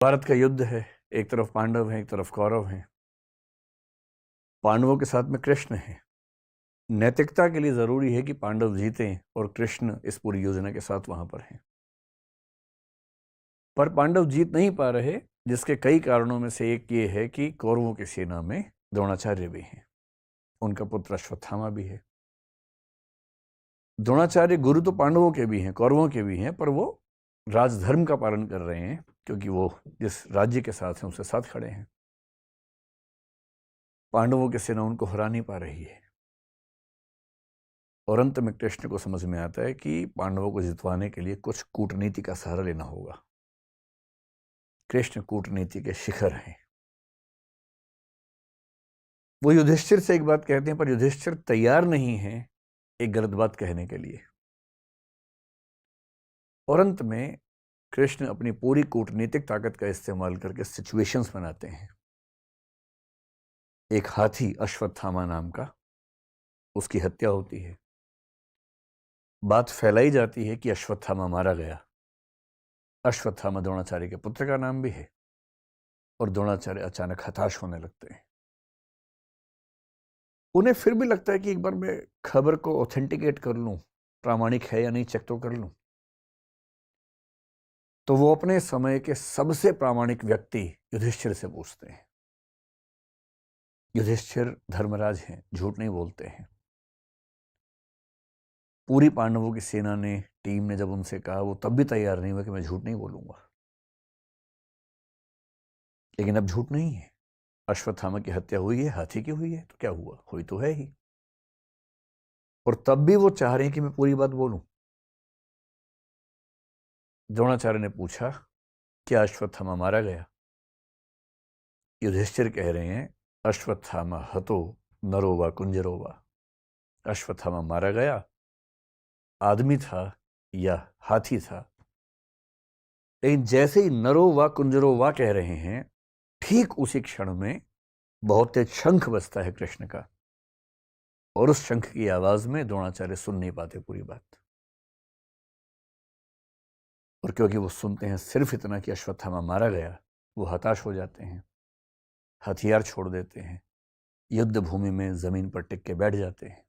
भारत का युद्ध है, एक तरफ पांडव हैं, एक तरफ कौरव हैं। पांडवों के साथ में कृष्ण है। नैतिकता के लिए जरूरी है कि पांडव जीतें और कृष्ण इस पूरी योजना के साथ वहां पर हैं। पर पांडव जीत नहीं पा रहे, जिसके कई कारणों में से एक ये है कि कौरवों की सेना में द्रोणाचार्य भी हैं, उनका पुत्र अश्वत्थामा भी है। द्रोणाचार्य गुरु तो पांडवों के भी हैं, कौरवों के भी हैं, पर वो राजधर्म का पालन कर रहे हैं क्योंकि वो जिस राज्य के साथ हैं उसके साथ खड़े हैं। पांडवों की सेना उनको हरा नहीं पा रही है और अंत में कृष्ण को समझ में आता है कि पांडवों को जितवाने के लिए कुछ कूटनीति का सहारा लेना होगा। कृष्ण कूटनीति के शिखर हैं। वो युधिष्ठिर से एक बात कहते हैं, पर युधिष्ठिर तैयार नहीं है एक गलत बात कहने के लिए। और अंत में कृष्ण अपनी पूरी कूटनीतिक ताकत का इस्तेमाल करके सिचुएशंस बनाते हैं। एक हाथी अश्वत्थामा नाम का, उसकी हत्या होती है। बात फैलाई जाती है कि अश्वत्थामा मारा गया। अश्वत्थामा द्रोणाचार्य के पुत्र का नाम भी है और द्रोणाचार्य अचानक हताश होने लगते हैं। उन्हें फिर भी लगता है कि एक बार मैं खबर को ऑथेंटिकेट कर लूं, प्रामाणिक है या नहीं चेक तो कर लूं। तो वो अपने समय के सबसे प्रामाणिक व्यक्ति युधिष्ठिर से पूछते हैं। युधिष्ठिर धर्मराज हैं, झूठ नहीं बोलते हैं। पूरी पांडवों की सेना ने, टीम ने जब उनसे कहा, वो तब भी तैयार नहीं हुआ कि मैं झूठ नहीं बोलूंगा। लेकिन अब झूठ नहीं है। अश्वत्थामा की हत्या हुई है, हाथी की हुई है, तो क्या हुआ, हुई तो है ही। और तब भी वो चाह रहे हैं कि मैं पूरी बात बोलूं। द्रोणाचार्य ने पूछा, क्या अश्वत्थामा मारा गया? युधिष्ठिर कह रहे हैं, अश्वत्थामा हतो नरो वा कुंजरो वा। अश्वत्थामा मारा गया, आदमी था या हाथी था। लेकिन जैसे ही नरो वा कुंजरो वा कह रहे हैं, ठीक उसी क्षण में बहुत तेज शंख बजता है कृष्ण का, और उस शंख की आवाज में द्रोणाचार्य सुन नहीं पाते पूरी बात। और क्योंकि वो सुनते हैं सिर्फ इतना कि अश्वत्थामा मारा गया, वो हताश हो जाते हैं, हथियार छोड़ देते हैं, युद्ध भूमि में जमीन पर टिक के बैठ जाते हैं।